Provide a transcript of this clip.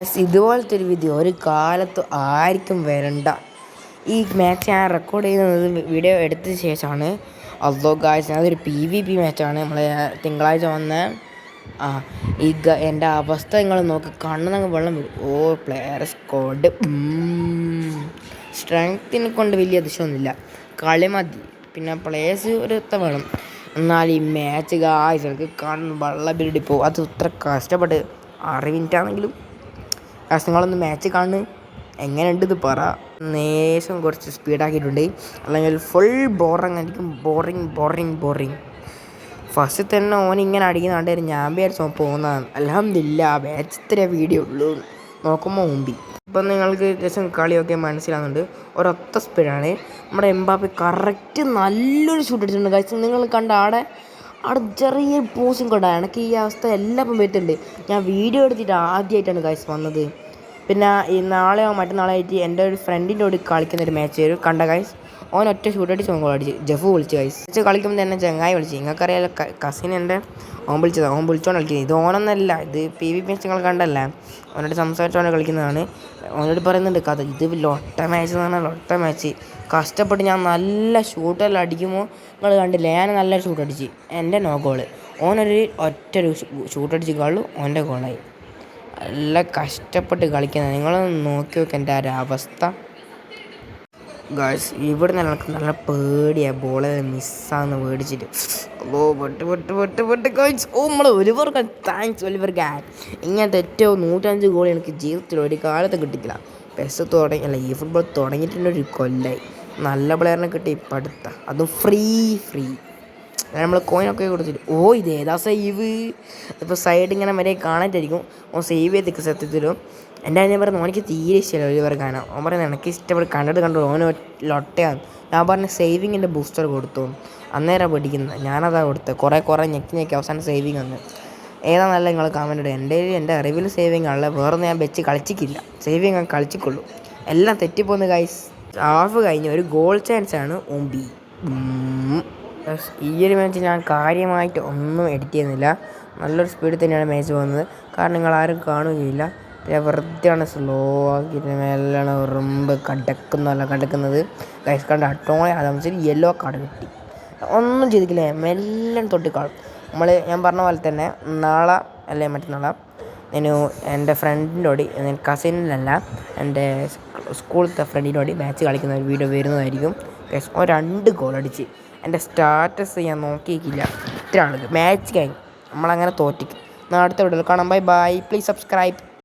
ഇതുപോലത്തെ ഒരു വിധി ഒരു കാലത്ത് ആർക്കും വരണ്ട. ഈ മാച്ച് ഞാൻ റെക്കോർഡ് ചെയ്യുന്നത് വീഡിയോ എടുത്ത ശേഷമാണ്. അല്ലോ ഗായ്സ്, അതൊരു PvP മാച്ചാണ് നമ്മളെ തിങ്കളാഴ്ച വന്ന. എൻ്റെ അവസ്ഥ നിങ്ങൾ നോക്ക്, കണ്ണുനങ്ങ് വെള്ളം വരും. പ്ലെയർ സ്ക്വാഡ് സ്ട്രെങ്ത്തിനെ കൊണ്ട് വലിയ അതിശയമൊന്നുമില്ല, കളി മതി. പിന്നെ പ്ലേയേഴ്സ് ഒരുത്ത വേണം. എന്നാൽ ഈ മാച്ച് ഗായ്സ് എനിക്ക് കണ്ണ് വെള്ളം ബിൽഡിൽ പോകും. അത് ഇത്ര കഷ്ടപ്പെട്ട് 6 മിനിറ്റാണെങ്കിലും നിങ്ങളൊന്ന് മാച്ച് കാണുന്നു എങ്ങനെയുണ്ട് ഇത് പറ. നേശം കുറച്ച് സ്പീഡാക്കിയിട്ടുണ്ട്, അല്ലെങ്കിൽ ഫുൾ ബോറിങ്. ബോറിങ് ഫസ്റ്റ് തന്നെ ഓനിങ്ങനെ അടിക്കുന്നുണ്ടായിരുന്നു. ഞാൻ വിചാരിച്ചു പോകുന്നതാണ്. അൽഹംദുലില്ലാ മാച്ച് ഇത്ര വീഡിയോ ഉള്ളൂ. നോക്കുമ്പോൾ മുമ്പി ഇപ്പം നിങ്ങൾക്ക് ജസ്റ്റ് കളിയൊക്കെ മനസ്സിലാകുന്നുണ്ട്. ഒരൊത്ത സ്പീഡാണ് നമ്മുടെ എംബാപ്പെ. കറക്റ്റ് നല്ലൊരു ഷൂട്ട് അടിച്ചിട്ടുണ്ട് ഗൈസ്. നിങ്ങൾ കണ്ട അവിടെ ചെറിയൊരു പോസിങ് കൊണ്ടാണ് എനിക്ക് ഈ അവസ്ഥ എല്ലാപ്പം വരുത്തുണ്ട്. ഞാൻ വീഡിയോ എടുത്തിട്ട് ആദ്യമായിട്ടാണ് ഗൈസ് വന്നത്. പിന്നെ ഈ നാളെയോ മറ്റന്നാളായിട്ട് എൻ്റെ ഒരു ഫ്രണ്ടിൻ്റെ കൂടി കളിക്കുന്നൊരു മാച്ച് വരും. കണ്ട ഗൈസ്, ഓൻ ഒറ്റ ഷൂട്ട് അടിച്ച് ഓൻ ഗോൾ അടിച്ച്. ജഫു വിളിച്ച് ഗൈസ് കളിക്കുമ്പോൾ തന്നെ ചങ്ങായി വിളിച്ച്. നിങ്ങൾക്കറിയാലോ കസിൻ എൻ്റെ ഓൻ വിളിച്ചോണ്ട് കളിക്കുന്നത്. ഇത് ഓനൊന്നല്ല, ഇത് PvP മാച്ച് നിങ്ങൾ കണ്ടല്ലേ. അവനോട് സംസാരിച്ചോണ്ട് കളിക്കുന്നതാണ്. അവനോട് പറയുന്നുണ്ട് കഥ. ഇത് ലൊട്ട മാച്ച് എന്ന് പറഞ്ഞാൽ ലൊട്ട മാച്ച്. കഷ്ടപ്പെട്ട് ഞാൻ നല്ല ഷൂട്ടെല്ലാം അടിക്കുമ്പോൾ നിങ്ങൾ കണ്ടില്ലേ, ഞാൻ നല്ല ഷൂട്ട് അടിച്ച് എൻ്റെ നോ ഗോള്. ഒറ്റ ഷൂട്ട് അടിച്ച് ഗോള് ഓൻ്റെ ഗോളായി. നല്ല കഷ്ടപ്പെട്ട് കളിക്കുന്നത്. നിങ്ങളൊന്ന് നോക്കി നോക്ക് എൻ്റെ ആ ഒരു അവസ്ഥ ഗായ്സ്. ഇവിടെ നിന്ന് എനിക്ക് നല്ല പേടിയാണ് ബോള് മിസ്സാന്ന് പേടിച്ചിട്ട്. ഗായ്സ്, നമ്മൾ ഒലിവർക്ക് താങ്ക്സ് ഒലിവർക്ക്. ഇങ്ങനത്തെ ഏറ്റവും 105 ഗോൾ എനിക്ക് ജീവിതത്തിൽ ഒരു കാലത്ത് കിട്ടിയിട്ടില്ല. ഈ ഫുട്ബോൾ തുടങ്ങിയിട്ടുള്ളൊരു കൊല്ലായി. നല്ല പ്ലെയറിനെ കിട്ടി ഇപ്പം അടുത്ത, അതും ഫ്രീ. നമ്മൾ കോയിനൊക്കെ കൊടുത്തിട്ട്. ഇത് ഏതാ സേവ്? ഇപ്പോൾ സൈഡ് ഇങ്ങനെ വരെ കാണാനായിരിക്കും. സേവ് ചെയ്തിരിക്കും സത്യത്തിലും. എൻ്റെ കാര്യം പറയുന്നത് ഓനിക്ക് തീരെ ഇഷ്ടമല്ല ഒലിവർ കാണാൻ. ഓൻ പറയുന്നത് എനിക്ക് ഇഷ്ടപ്പെട്ട് കണ്ടു ഓന് ലൊട്ടയാണ്. ഞാൻ പറഞ്ഞ സേവിങ്ങിൻ്റെ ബൂസ്റ്റർ കൊടുത്തു. അന്നേരം പഠിക്കുന്നത് ഞാനതാ കൊടുത്തത്. കുറേ ഞെക്കി അവസാനം സേവിങ് വന്ന്. ഏതാ നല്ല നിങ്ങൾ കമൻറ്റ് ഇടുക. എൻ്റെ അറിവിൽ സേവിങ് ആണല്ലേ, വേറൊന്നും ഞാൻ വെച്ച് കളിച്ചിട്ടില്ല. സേവിങ് ഞാൻ കളിച്ചിക്കൊള്ളൂ. എല്ലാം തെറ്റിപ്പോന്ന് ഗൈസ്. ഹാഫ് കഴിഞ്ഞ് ഒരു ഗോൾ ചാൻസാണ് ഓമ്പി. ഈ ഒരു മാച്ച് ഞാൻ കാര്യമായിട്ട് ഒന്നും എഡിറ്റ് ചെയ്യുന്നില്ല. നല്ലൊരു സ്പീഡിൽ തന്നെയാണ് മാച്ച് പോകുന്നത്. കാരണം നിങ്ങളാരും കാണുകയില്ല. വെറുതെയാണ് സ്ലോ ആക്കിയിട്ട് മെല്ലാണ് ഉറുമ്പ് കടക്കുന്നത് ഗൈസ്. കണ്ട അട്ടോളെ അതനുസരിച്ച് യെല്ലോ കാർഡ് കിട്ടി. ഒന്നും ചെയ്തിട്ടില്ല, മെല്ലെ തൊട്ടിക്കാളും. ഞാൻ പറഞ്ഞ പോലെ തന്നെ നാളെ അല്ലേ മറ്റന്നാളെ ഞാൻ എൻ്റെ ഫ്രണ്ടിനോട്, കസിനിലല്ല എൻ്റെ സ്കൂളത്തെ ഫ്രണ്ടിനോട് മാച്ച് കളിക്കുന്ന ഒരു വീഡിയോ വരുന്നതായിരിക്കും. ഗൈസ്, 2 ഗോൾ അടിച്ച് എൻ്റെ സ്റ്റാറ്റസ് ഞാൻ നോക്കിയിട്ടില്ല. ഇത്ര ആൾക്ക് മാച്ച് കഴിഞ്ഞ് നമ്മളങ്ങനെ തോറ്റിക്കും. അടുത്ത വീഡിയോയിൽ കാണാം. ബൈ. Please subscribe.